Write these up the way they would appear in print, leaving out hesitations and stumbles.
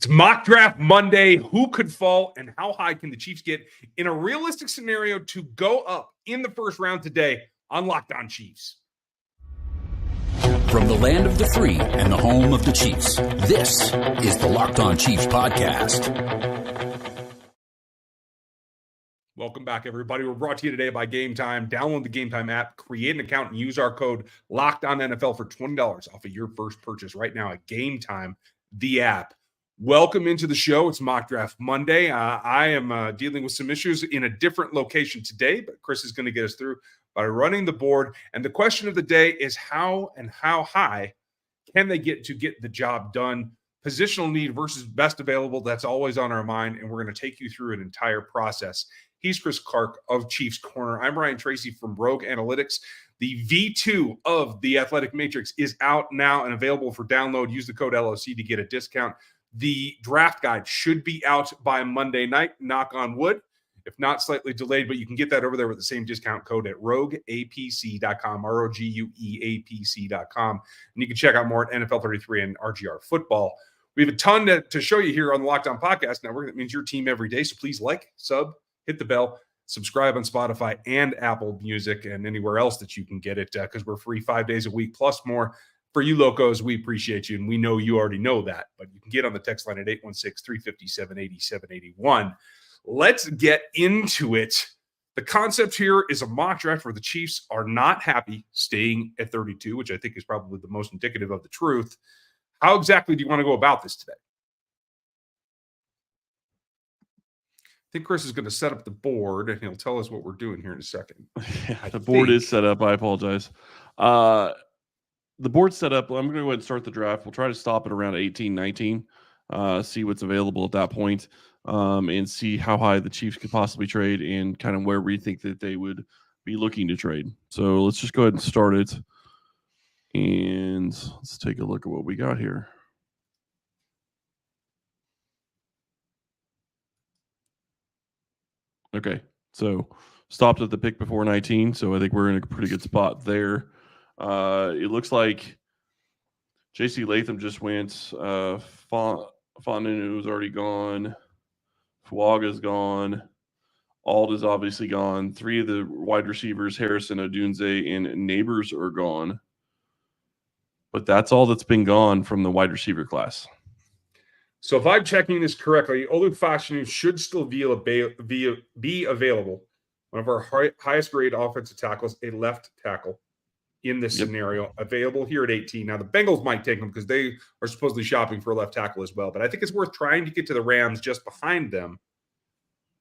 It's Mock Draft Monday. Who could fall and how high can the Chiefs get in a realistic scenario to go up in the first round today on Locked On Chiefs? From the land of the free and the home of the Chiefs, this is the Locked On Chiefs podcast. Welcome back, everybody. We're brought to you today by Game Time. Download the Game Time app, create an account, and use our code LOCKEDONNFL for $20 off of your first purchase right now at Game Time, the app. Welcome into the show. It's Mock Draft Monday. I am dealing with some issues in a different location today, but Chris is going to get us through by running the board. And the question of the day is how high can they get to get the job done? Positional need versus best available. That's always on our mind, and we're going to take you through an entire process. He's Chris Clark of Chiefs Corner. I'm Ryan Tracy from Rogue Analytics. The V2 of the Athletic Matrix is out now and available for download. Use the code LOC to get a discount. The draft guide should be out by Monday night, knock on wood. If not, slightly delayed, but you can get that over there with the same discount code at rogueapc.com, ROGUEAPC.com. And you can check out more at NFL 33 and RGR Football. We have a ton to show you here on the Locked On Podcast Network. That means your team every day. So please like, sub, hit the bell, subscribe on Spotify and Apple Music and anywhere else that you can get it because we're free 5 days a week plus more. For you locos, we appreciate you, and we know you already know that, but you can get on the text line at 816-357-8781. Let's get into it. The concept here is a mock draft where the Chiefs are not happy staying at 32, which I think is probably the most indicative of the truth. How exactly do you want to go about this today? I think Chris is going to set up the board, and he'll tell us what we're doing here in a second. Yeah, the board is set up. I apologize. The board's set up. I'm going to go ahead and start the draft. We'll try to stop at around 18, 19, see what's available at that point, and see how high the Chiefs could possibly trade and kind of where we think that they would be looking to trade. So let's just go ahead and start it. And let's take a look at what we got here. Okay, so stopped at the pick before 19, so I think we're in a pretty good spot there. It looks like J.C. Latham just went. Fontaine already gone. Fuaga's gone. Ald is obviously gone. 3 of the wide receivers, Harrison, Odunze, and Neighbors are gone. But that's all that's been gone from the wide receiver class. So if I'm checking this correctly, Olu Fashanu should still be available. One of our highest grade offensive tackles, a left tackle in this scenario, available here at 18. Now, the Bengals might take him because they are supposedly shopping for a left tackle as well. But I think it's worth trying to get to the Rams just behind them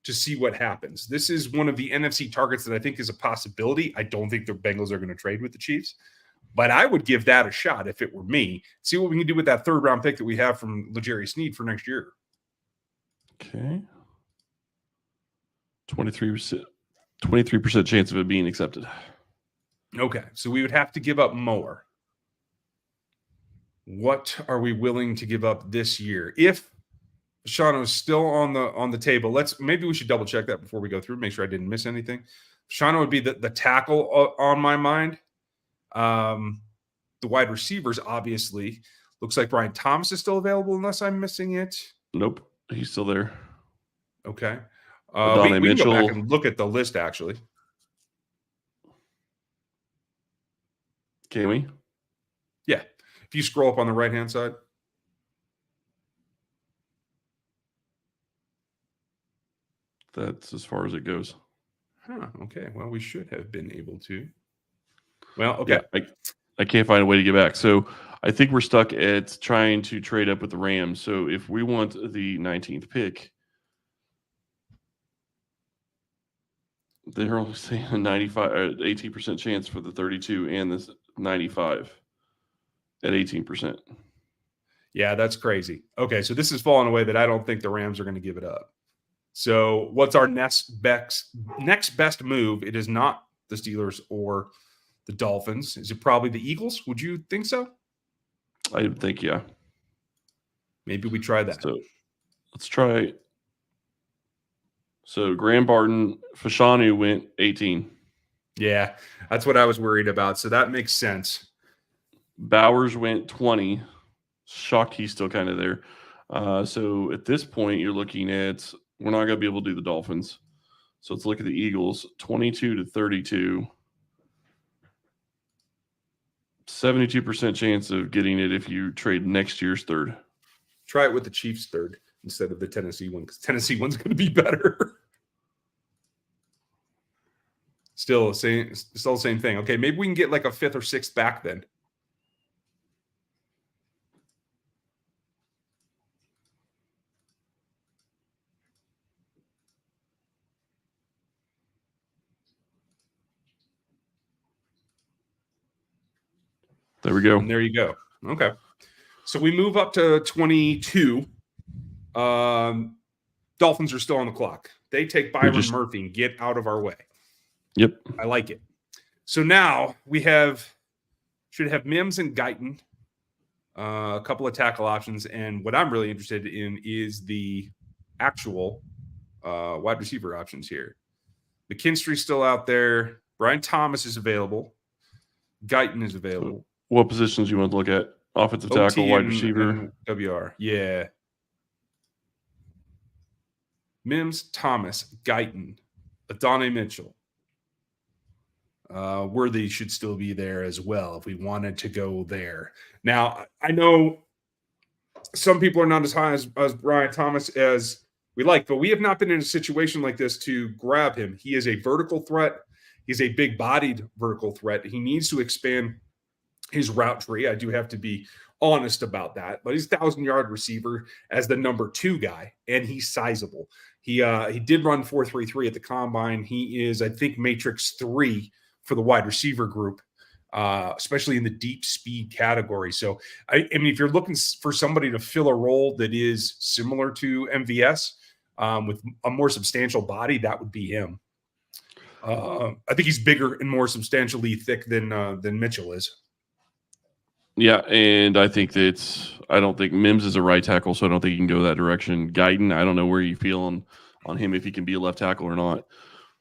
to see what happens. This is one of the NFC targets that I think is a possibility. I don't think the Bengals are going to trade with the Chiefs. But I would give that a shot if it were me. See what we can do with that third-round pick that we have from L'Jarius Sneed for next year. Okay. 23% chance of it being accepted. Okay, so we would have to give up more. What are we willing to give up this year? If Fashanu is still on the table, maybe we should double check that before we go through, make sure I didn't miss anything. Fashanu would be the tackle on my mind. The wide receivers, obviously, looks like Brian Thomas is still available unless I'm missing it. Nope, he's still there. Okay. We can go back and look at the list, actually. Can we? Yeah. If you scroll up on the right-hand side. That's as far as it goes. Huh. Okay. Well, we should have been able to. Well, okay. Yeah, I can't find a way to get back. So I think we're stuck at trying to trade up with the Rams. So if we want the 19th pick, they're only saying a 18% chance for the 32 and this 95 at 18%. Yeah, that's crazy. Okay, so this is falling away that I don't think the Rams are going to give it up. So what's our next best move? It is not the Steelers or the Dolphins. Is it probably the Eagles? Would you think so? I think, yeah. Maybe we try that. So let's try. So Graham Barton, Fashanu went 18. Yeah, that's what I was worried about. So that makes sense. Bowers went 20. Shocked he's still kind of there. So at this point, you're looking at, we're not going to be able to do the Dolphins. So let's look at the Eagles, 22-32. 72% chance of getting it if you trade next year's third. Try it with the Chiefs third instead of the Tennessee one, because Tennessee one's going to be better. Still the same thing. Okay, maybe we can get like a 5th or 6th back then. There we go. And there you go. Okay. So we move up to 22. Dolphins are still on the clock. They take Byron Murphy and get out of our way. Yep. I like it. So now we should have Mims and Guyton, a couple of tackle options. And what I'm really interested in is the actual wide receiver options here. McKinstry's still out there. Brian Thomas is available. Guyton is available. What positions you want to look at? Offensive tackle, wide receiver? And WR. Yeah. Mims, Thomas, Guyton, Adonai Mitchell. Worthy should still be there as well if we wanted to go there. Now, I know some people are not as high as Brian Thomas as we like, but we have not been in a situation like this to grab him. He is a vertical threat. He's a big-bodied vertical threat. He needs to expand his route tree. I do have to be honest about that, but he's a 1,000-yard receiver as the number 2 guy, and he's sizable. He did run 4.33 at the combine. He is, I think, matrix 3 for the wide receiver group, especially in the deep speed category. So, I mean, if you're looking for somebody to fill a role that is similar to MVS with a more substantial body, that would be him. I think he's bigger and more substantially thick than Mitchell is. Yeah, and I think I don't think Mims is a right tackle, so I don't think you can go that direction. Guyton, I don't know where you feel on him, if he can be a left tackle or not.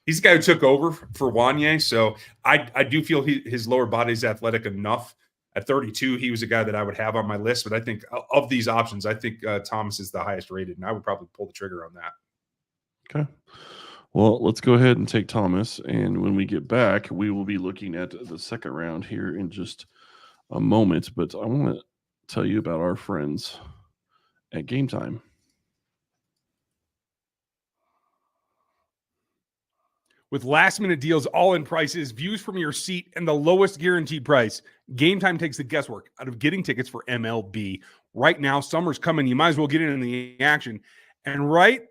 He's the guy who took over for Wanye, so I do feel his lower body is athletic enough. At 32, he was a guy that I would have on my list, but I think of these options, I think Thomas is the highest rated, and I would probably pull the trigger on that. Okay. Well, let's go ahead and take Thomas, and when we get back, we will be looking at the second round here in just a moment, but I want to tell you about our friends at Game Time. With last-minute deals, all-in prices, views from your seat, and the lowest guaranteed price, Game Time takes the guesswork out of getting tickets for MLB. Right now, summer's coming. You might as well get in the action. And right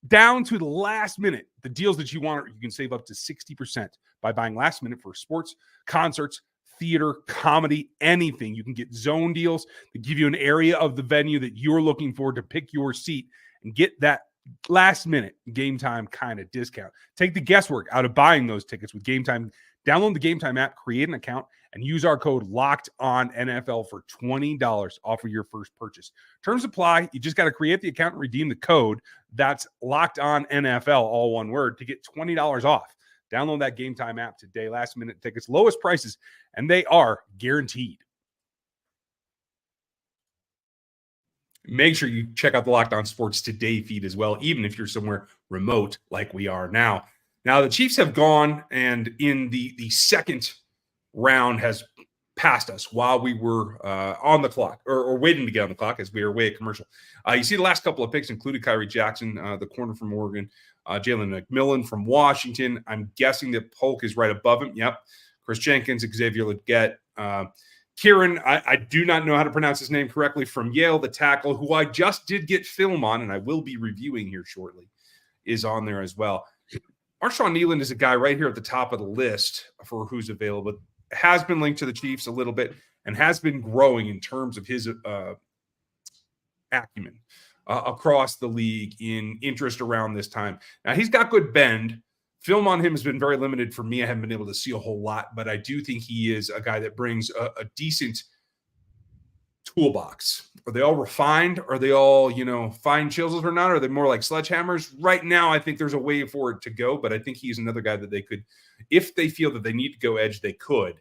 down to the last minute, the deals that you want, you can save up to 60% by buying last minute for sports, concerts, theater, comedy, anything. You can get zone deals that give you an area of the venue that you're looking for to pick your seat and get that last minute Game Time kind of discount. Take the guesswork out of buying those tickets with Game Time. Download the Game Time app, create an account, and use our code LOCKEDONNFL for $20 off of your first purchase. Terms apply. You just got to create the account and redeem the code. That's LOCKEDONNFL, all one word, to get $20 off. Download that Game Time app today. Last minute tickets, lowest prices, and they are guaranteed. Make sure you check out the Locked On Sports Today feed as well, even if you're somewhere remote like we are now. Now, the Chiefs have gone, and in the second round has passed us while we were on the clock, or waiting to get on the clock as we were away at commercial. You see the last couple of picks included Kyrie Jackson, the corner from Oregon, Jaylen McMillan from Washington. I'm guessing that Polk is right above him. Yep. Chris Jenkins, Xavier Legette. Kieran, I do not know how to pronounce his name correctly, from Yale, the tackle, who I just did get film on, and I will be reviewing here shortly, is on there as well. Marshawn Nealand is a guy right here at the top of the list for who's available. Has been linked to the Chiefs a little bit and has been growing in terms of his acumen across the league in interest around this time. Now, he's got good bend. Film on him has been very limited for me. I haven't been able to see a whole lot, but I do think he is a guy that brings a decent toolbox. Are they all refined? Are they all, fine chisels or not? Are they more like sledgehammers? Right now, I think there's a way for it to go, but I think he's another guy that they could, if they feel that they need to go edge, they could.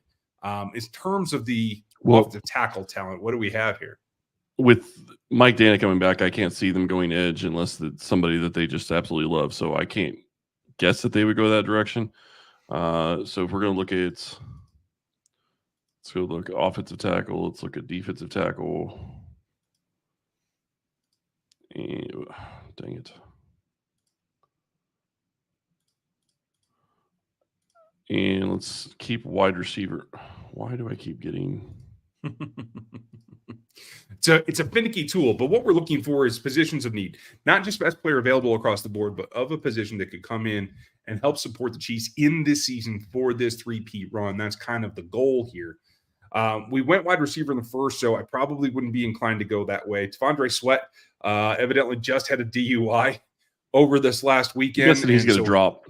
In terms of the offensive tackle talent, what do we have here? with Mike Dana coming back, I can't see them going edge unless it's somebody that they just absolutely love. So I can't guess that they would go that direction. So if we're going to look at, let's go look at offensive tackle. Let's look at defensive tackle. And, dang it. And let's keep wide receiver. Why do I keep getting... It's a finicky tool, but what we're looking for is positions of need, not just best player available across the board, but of a position that could come in and help support the Chiefs in this season for this 3-peat run. That's kind of the goal here. We went wide receiver in the first, so I probably wouldn't be inclined to go that way. T'Vondre Sweat evidently just had a DUI over this last weekend. Guessing he's going to drop.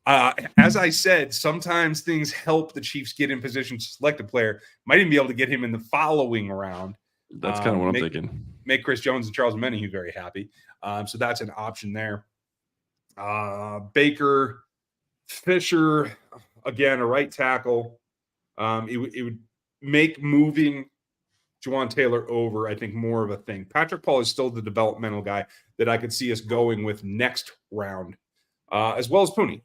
As I said, sometimes things help the Chiefs get in position to select a player. Might even be able to get him in the following round. That's kind of what I'm thinking. Make Chris Jones and Charles Menahue very happy. So that's an option there. Baker, Fisher, again, a right tackle. It would make moving Juwan Taylor over, I think, more of a thing. Patrick Paul is still the developmental guy that I could see us going with next round, as well as Pooney.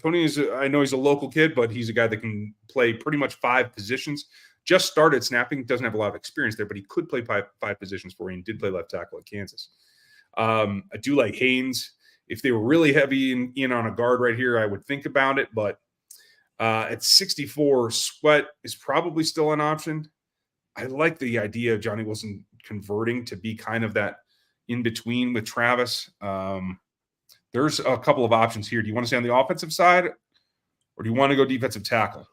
Pooney is, I know he's a local kid, but he's a guy that can play pretty much 5 positions. Just started snapping, doesn't have a lot of experience there, but he could play 5 positions for you and did play left tackle at Kansas. I do like Haynes. If they were really heavy in on a guard right here, I would think about it, but at 64, Sweat is probably still an option. I like the idea of Johnny Wilson converting to be kind of that in between with Travis. There's a couple of options here. Do you want to stay on the offensive side, or do you want to go defensive tackle?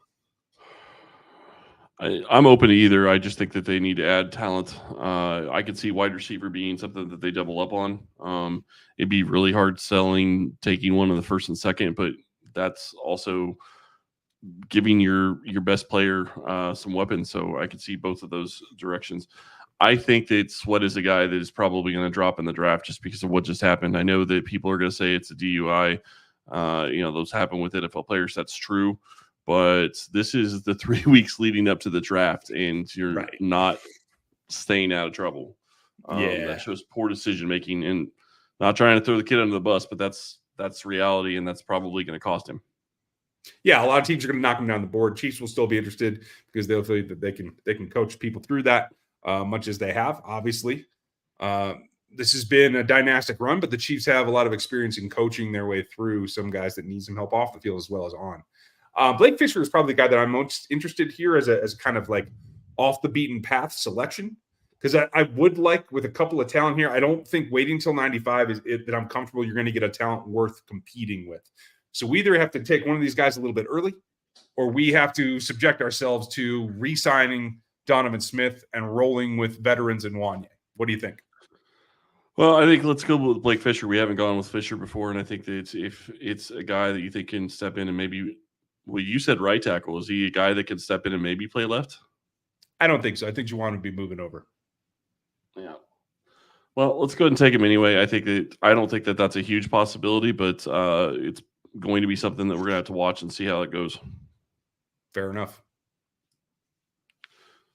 I'm open to either. I just think that they need to add talent. I could see wide receiver being something that they double up on. It'd be really hard selling, taking one in the first and second, but that's also giving your best player some weapons. So I could see both of those directions. I think that Sweat is a guy that is probably going to drop in the draft just because of what just happened. I know that people are going to say it's a DUI. Those happen with NFL players. That's true. But this is the 3 weeks leading up to the draft, and you're not staying out of trouble. That shows poor decision making, and not trying to throw the kid under the bus, but that's reality, and that's probably going to cost him. Yeah, a lot of teams are going to knock him down the board. Chiefs will still be interested because they'll feel that they can coach people through that, much as they have. Obviously, this has been a dynastic run, but the Chiefs have a lot of experience in coaching their way through some guys that need some help off the field as well as on. Blake Fisher is probably the guy that I'm most interested here as a kind of like off the beaten path selection, because I would like, with a couple of talent here, I don't think waiting till 95 is it that I'm comfortable you're going to get a talent worth competing with. So we either have to take one of these guys a little bit early, or we have to subject ourselves to re-signing Donovan Smith and rolling with veterans in Wanye. What do you think? Well, I think let's go with Blake Fisher. We haven't gone with Fisher before, and I think that if it's a guy that you think can step in and maybe – well, you said right tackle. Is he a guy that can step in and maybe play left? I don't think so. I think you want to be moving over. Yeah. Well, let's go ahead and take him anyway. I don't think that that's a huge possibility, but it's going to be something that we're going to have to watch and see how it goes. Fair enough.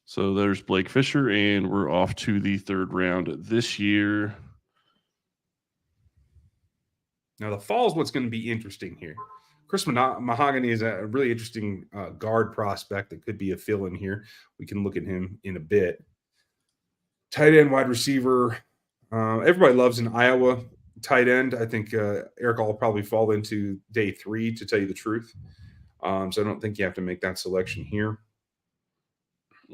So there's Blake Fisher, and we're off to the 3rd round this year. Now, the fall is what's going to be interesting here. Chris Mahogany is a really interesting guard prospect that could be a fill-in here. We can look at him in a bit. Tight end, wide receiver. Everybody loves an Iowa tight end. I think Eric will probably fall into day 3, to tell you the truth. So I don't think you have to make that selection here.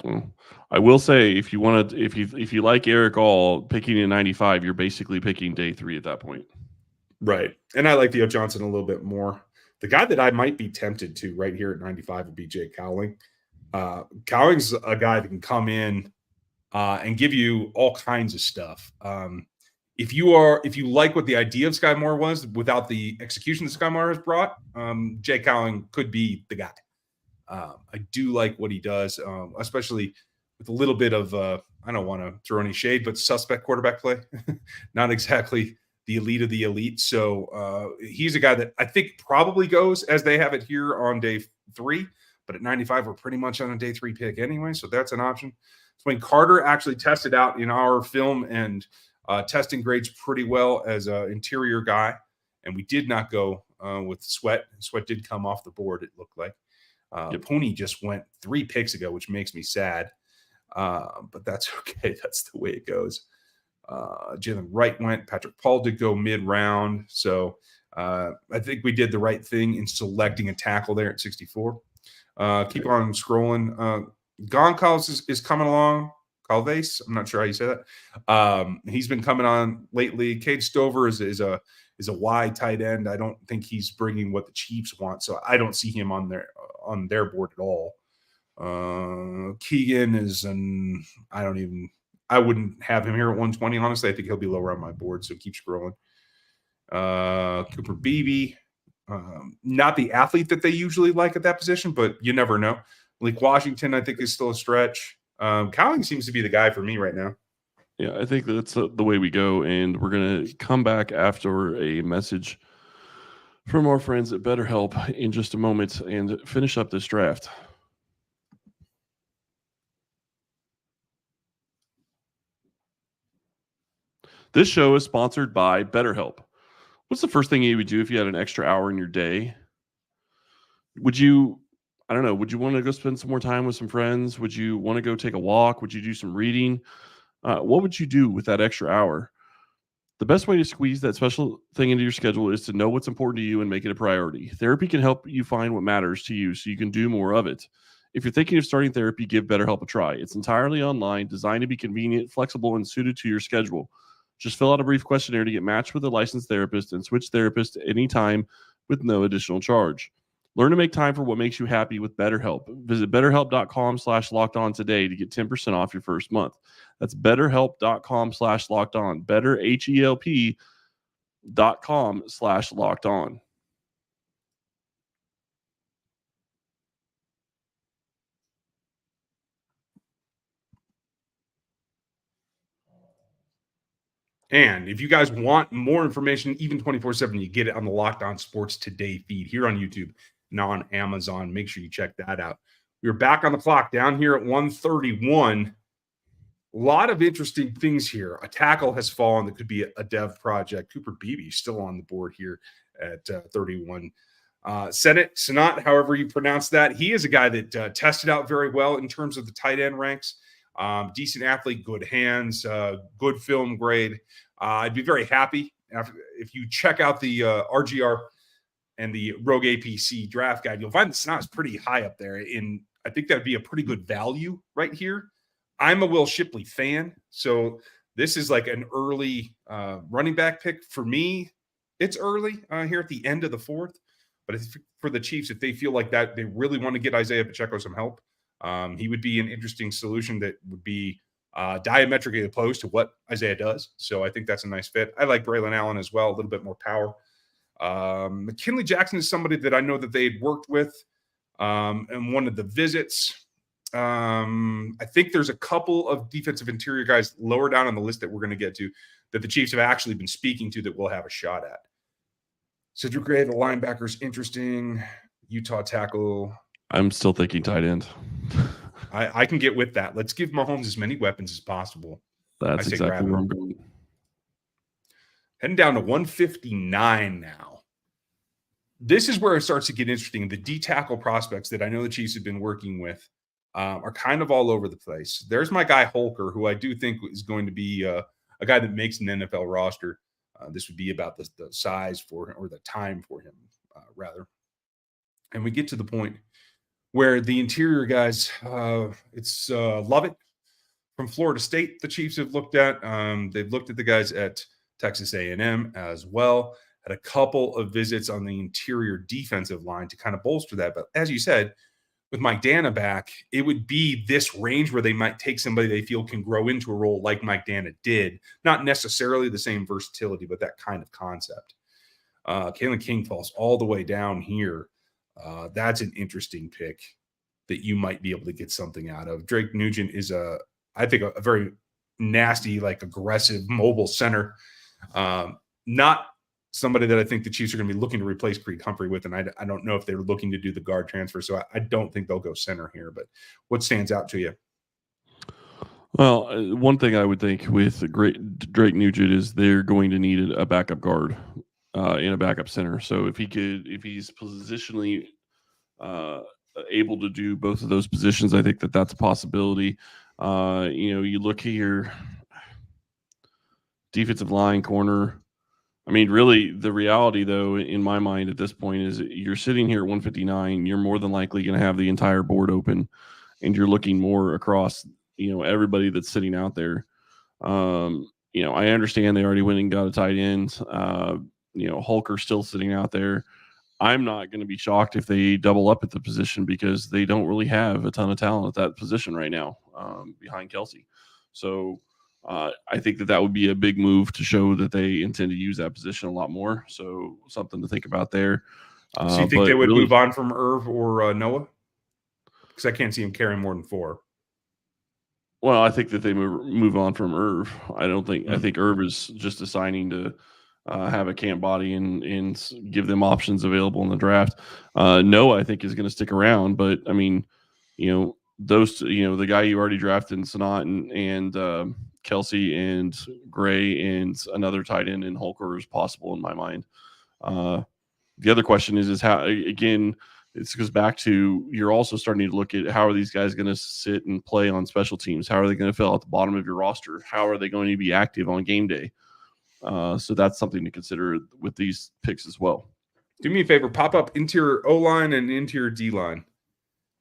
Well, I will say, if you like Eric All, picking in 95, you're basically picking day 3 at that point. Right. And I like Theo Johnson a little bit more. The guy that I might be tempted to right here at 95 would be Jay Cowling. Cowling's a guy that can come in and give you all kinds of stuff. If you like what the idea of Sky Moore was without the execution that Sky Moore has brought, Jay Cowling could be the guy. I do like what he does, especially with a little bit of I don't want to throw any shade, but suspect quarterback play. Not exactly the elite of the elite. So he's a guy that I think probably goes as they have it here on day 3, but at 95, we're pretty much on a day 3 pick anyway. So that's an option. Swain Carter actually tested out in our film and testing grades pretty well as an interior guy, and we did not go with Sweat. Sweat did come off the board, it looked like. Pony just went 3 picks ago, which makes me sad, but that's okay. That's the way it goes. Jaylen Wright went. Patrick Paul did go mid-round, so I think we did the right thing in selecting a tackle there at 64. Keep on scrolling. Goncalves is coming along. Calves, I'm not sure how you say that. He's been coming on lately. Cade Stover is a wide tight end. I don't think he's bringing what the Chiefs want, so I don't see him on their board at all. Keegan is I wouldn't have him here at 120. Honestly, I think he'll be lower on my board, so keep scrolling. Cooper Beebe, not the athlete that they usually like at that position, but you never know. Malik Washington, I think, is still a stretch. Cowling seems to be the guy for me right now. Yeah, I think that's the way we go, and we're going to come back after a message from our friends at BetterHelp in just a moment and finish up this draft. This show is sponsored by BetterHelp. What's the first thing you would do if you had an extra hour in your day? Would you want to go spend some more time with some friends? Would you want to go take a walk? Would you do some reading? What would you do with that extra hour? The best way to squeeze that special thing into your schedule is to know what's important to you and make it a priority. Therapy can help you find what matters to you so you can do more of it. If you're thinking of starting therapy, give BetterHelp a try. It's entirely online, designed to be convenient, flexible, and suited to your schedule. Just fill out a brief questionnaire to get matched with a licensed therapist and switch therapists at any time with no additional charge. Learn to make time for what makes you happy with BetterHelp. Visit BetterHelp.com/lockedon today to get 10% off your first month. That's BetterHelp.com/lockedon. BetterHelp.com/lockedon. And if you guys want more information, even 24/7, you get it on the Locked On Sports Today feed here on YouTube and on Amazon. Make sure you check that out. We're back on the clock down here at 131. A lot of interesting things here. A tackle has fallen that could be a dev project. Cooper Beebe still on the board here at 31. Senat, however you pronounce that, he is a guy that tested out very well in terms of the tight end ranks. Decent athlete, good hands, good film grade. I'd be very happy if you check out the RGR and the Rogue APC draft guide. You'll find the Snot is pretty high up there. I think that would be a pretty good value right here. I'm a Will Shipley fan, so this is like an early running back pick. For me, it's early here at the end of the 4th. But for the Chiefs, if they feel like that, they really want to get Isaiah Pacheco some help. He would be an interesting solution that would be diametrically opposed to what Isaiah does. So I think that's a nice fit. I like Braylon Allen as well, a little bit more power. McKinley Jackson is somebody that I know that they had worked with in one of the visits. I think there's a couple of defensive interior guys lower down on the list that we're going to get to that the Chiefs have actually been speaking to that we'll have a shot at. Cedric Gray, the linebacker's interesting. Utah tackle. I'm still thinking tight end. I can get with that. Let's give Mahomes as many weapons as possible. That's exactly where I'm going. Heading down to 159 now. This is where it starts to get interesting. The D-tackle prospects that I know the Chiefs have been working with are kind of all over the place. There's my guy Holker, who I do think is going to be a guy that makes an NFL roster. This would be about the size for him, or the time for him, rather. And we get to the point where the interior guys, it's Lovett from Florida State the Chiefs have looked at. They've looked at the guys at Texas A&M as well. Had a couple of visits on the interior defensive line to kind of bolster that. But as you said, with Mike Dana back, it would be this range where they might take somebody they feel can grow into a role like Mike Dana did. Not necessarily the same versatility, but that kind of concept. Kalen King falls all the way down here. That's an interesting pick that you might be able to get something out of. Drake Nugent is I think a very nasty, like aggressive, mobile center. Not somebody that I think the Chiefs are going to be looking to replace Creed Humphrey with, and I don't know if they're looking to do the guard transfer, so I don't think they'll go center here. But what stands out to you? Well, one thing I would think with Drake Nugent is they're going to need a backup guard and a backup center. So if he's positionally able to do both of those positions, I think that's a possibility. You look here, defensive line, corner. I mean, really, the reality, though, in my mind at this point is you're sitting here at 159. You're more than likely going to have the entire board open, and you're looking more across, everybody that's sitting out there. I understand they already went and got a tight end. Holker's still sitting out there. I'm not going to be shocked if they double up at the position because they don't really have a ton of talent at that position right now behind Kelsey. So I think that would be a big move to show that they intend to use that position a lot more. So something to think about there. So you think they would move on from Irv or Noah? Because I can't see him carrying more than 4. Well, I think that they move on from Irv. I think Irv is just deciding to have a camp body and give them options available in the draft. Noah, I think, is going to stick around, but I mean, those, the guy you already drafted in Sonat and Kelsey and Gray and another tight end in Holker is possible in my mind. The other question is how, again, this goes back to you're also starting to look at how are these guys going to sit and play on special teams? How are they going to fill out the bottom of your roster? How are they going to be active on game day? So that's something to consider with these picks as well. Do me a favor, pop up interior O-line and interior D-line.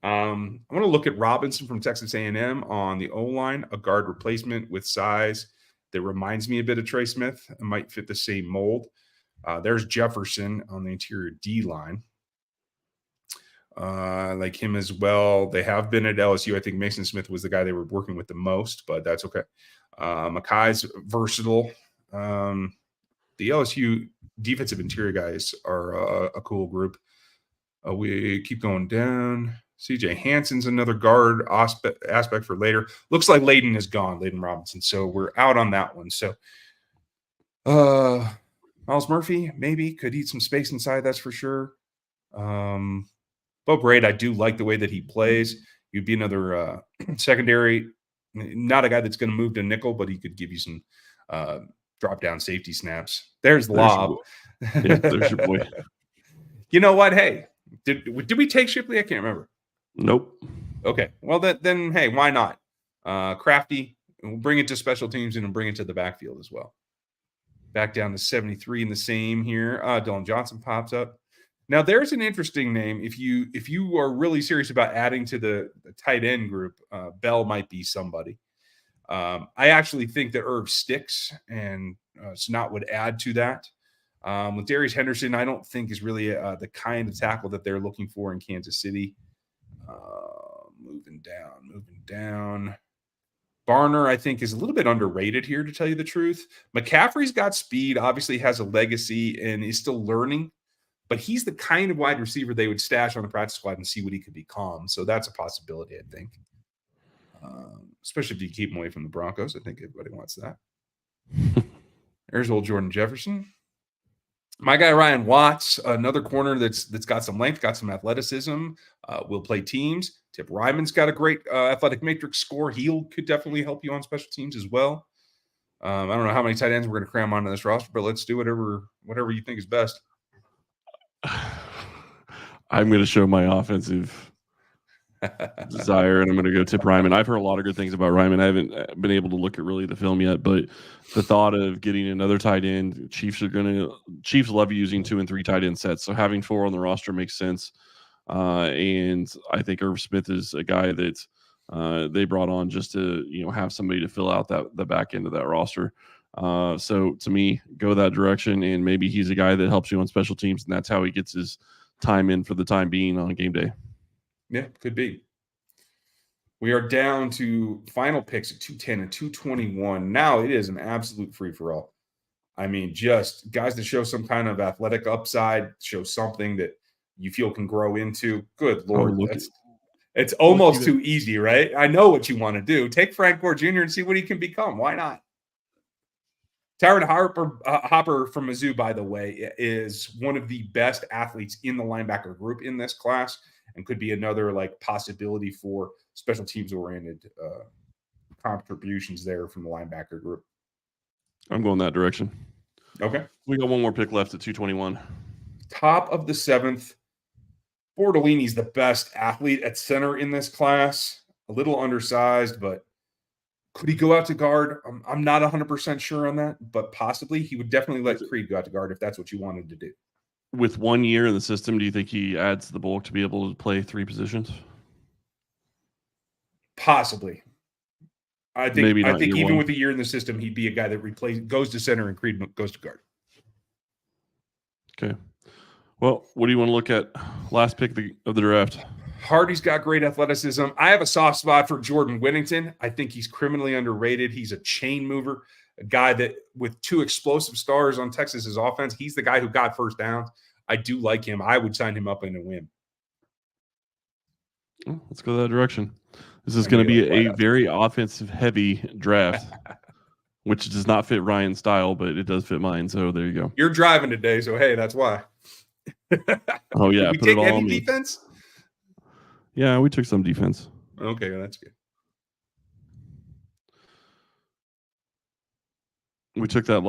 I want to look at Robinson from Texas A&M on the O-line, a guard replacement with size that reminds me a bit of Trey Smith. It might fit the same mold. There's Jefferson on the interior D-line. Like him as well. They have been at LSU. I think Mason Smith was the guy they were working with the most, but that's okay. Makai's versatile. The LSU defensive interior guys are a cool group. We keep going down. CJ Hansen's another guard aspect for later. Looks like Layden is gone, Layden Robinson. So we're out on that one. So Miles Murphy maybe could eat some space inside, that's for sure. Bo Braid, I do like the way that he plays. He'd be another secondary, not a guy that's going to move to nickel, but he could give you some drop-down safety snaps. There's Lob. There's your boy. You know what? Hey, did we take Shipley? I can't remember. Nope. Okay. Well, then hey, why not? Crafty, we'll bring it to special teams and bring it to the backfield as well. Back down to 73 in the same here. Dylan Johnson pops up. Now, there's an interesting name. If you are really serious about adding to the tight end group, Bell might be somebody. I actually think that Irv sticks, and Sonat would add to that. With Darius Henderson, I don't think is really the kind of tackle that they're looking for in Kansas City. Moving down. Barner, I think, is a little bit underrated here, to tell you the truth. McCaffrey's got speed, obviously has a legacy, and is still learning. But he's the kind of wide receiver they would stash on the practice squad and see what he could become. So that's a possibility, I think. Especially if you keep him away from the Broncos. I think everybody wants that. There's old Jordan Jefferson. My guy Ryan Watts, another corner that's got some length, got some athleticism, will play teams. Tip Ryman's got a great athletic matrix score. He could definitely help you on special teams as well. I don't know how many tight ends we're going to cram onto this roster, but let's do whatever you think is best. I'm going to show my offensive desire, and I'm going to go Tip Ryman. I've heard a lot of good things about Ryman. I haven't been able to look at really the film yet, but the thought of getting another tight end, Chiefs love using 2 and 3 tight end sets, so having 4 on the roster makes sense. And I think Irv Smith is a guy that they brought on just to have somebody to fill out the back end of that roster. So to me, go that direction, and maybe he's a guy that helps you on special teams, and that's how he gets his time in for the time being on game day. Yeah, could be. We are down to final picks at 210 and 221. Now it is an absolute free-for-all. I mean, just guys that show some kind of athletic upside, show something that you feel can grow into. Good Lord. It's almost too easy, right? I know what you want to do. Take Frank Gore Jr. and see what he can become. Why not? Tyron Hopper from Mizzou, by the way, is one of the best athletes in the linebacker group in this class and could be another possibility for special teams oriented contributions there from the linebacker group. I'm going that direction. Okay. We got one more pick left at 221. Top of the 7th. Bordolini's the best athlete at center in this class. A little undersized, but could he go out to guard? I'm not 100% sure on that, but possibly. He would definitely let Creed go out to guard if that's what you wanted to do. With 1 year in the system, do you think he adds the bulk to be able to play 3 positions? Possibly. I think even one. with a year in the system, he'd be a guy that goes to center and Creed goes to guard. Okay. Well, what do you want to look at? Last pick of the draft. Hardy's got great athleticism. I have a soft spot for Jordan Whittington. I think he's criminally underrated. He's a chain mover, a guy that with 2 explosive stars on Texas's offense, he's the guy who got first downs. I do like him. I would sign him up in a win. Oh, let's go that direction. This is going to be a very offensive-heavy draft, which does not fit Ryan's style, but it does fit mine. So there you go. You're driving today, so hey, that's why. Oh yeah, Did we take any defense? Yeah, we took some defense. Okay, well, that's good. We took that.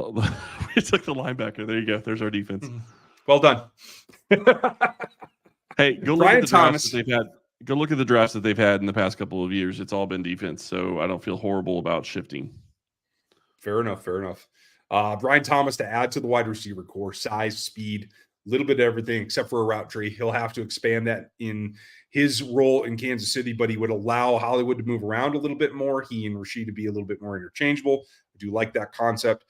We took the linebacker. There you go. There's our defense. Well done. Hey, go look at the drafts that they've had. Go look at the drafts that they've had in the past couple of years. It's all been defense, so I don't feel horrible about shifting. Fair enough. Brian Thomas to add to the wide receiver core, size, speed, a little bit of everything except for a route tree. He'll have to expand that in his role in Kansas City, but he would allow Hollywood to move around a little bit more. He and Rashid to be a little bit more interchangeable. I do like that concept.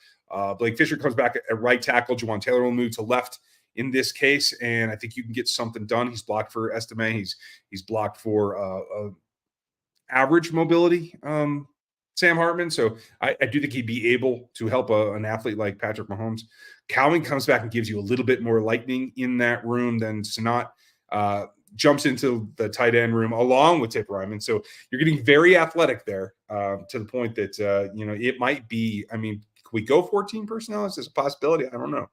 Blake Fisher comes back at right tackle. Juwan Taylor will move to left in this case, and I think you can get something done. He's blocked for Estime. He's blocked for average mobility, Sam Hartman. So I do think he'd be able to help an athlete like Patrick Mahomes. Cowling comes back and gives you a little bit more lightning in that room than Sanat. Jumps into the tight end room along with Tip Ryman. So you're getting very athletic there to the point that, it might be, can we go 14 personnel? Is this a possibility? I don't know.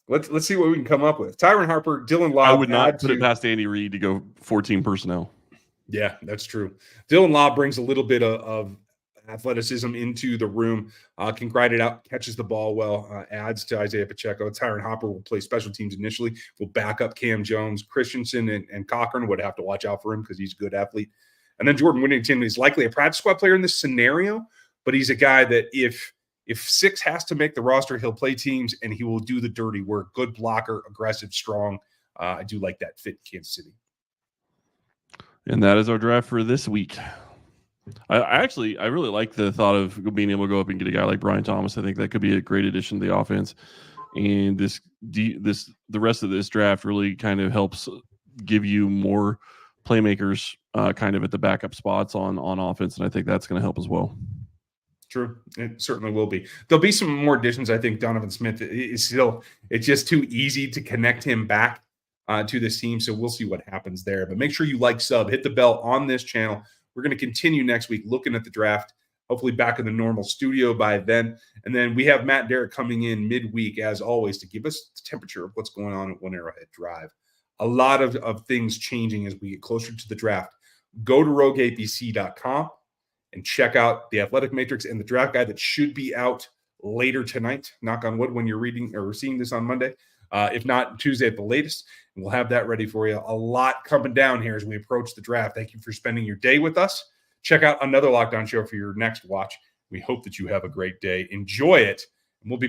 Let's see what we can come up with. Tyron Harper, Dylan Laub. I would not put it past Andy Reid to go 14 personnel. Yeah, that's true. Dylan Laub brings a little bit of athleticism into the room, can grind it out, catches the ball well, adds to Isaiah Pacheco. Tyron Hopper will play special teams initially, will back up Cam Jones. Christensen and Cochran would have to watch out for him because he's a good athlete. And then Jordan Whittington is likely a practice squad player in this scenario, but he's a guy that if 6 has to make the roster, he'll play teams and he will do the dirty work. Good blocker, aggressive, strong. I do like that fit in Kansas City. And that is our draft for this week. I really like the thought of being able to go up and get a guy like Brian Thomas. I think that could be a great addition to the offense. And the rest of this draft really kind of helps give you more playmakers kind of at the backup spots on offense. And I think that's going to help as well. True. It certainly will be. There'll be some more additions. I think Donovan Smith it's just too easy to connect him back to this team. So we'll see what happens there. But make sure you like, sub, hit the bell on this channel. We're going to continue next week looking at the draft, hopefully back in the normal studio by then. And then we have Matt Derrick coming in midweek, as always, to give us the temperature of what's going on at One Arrowhead Drive. A lot of things changing as we get closer to the draft. Go to rogueapc.com and check out the athletic matrix and the draft guide that should be out later tonight. Knock on wood when you're reading or seeing this on Monday. If not, Tuesday at the latest. And we'll have that ready for you. A lot coming down here as we approach the draft. Thank you for spending your day with us. Check out another Locked On show for your next watch. We hope that you have a great day. Enjoy it. And we'll be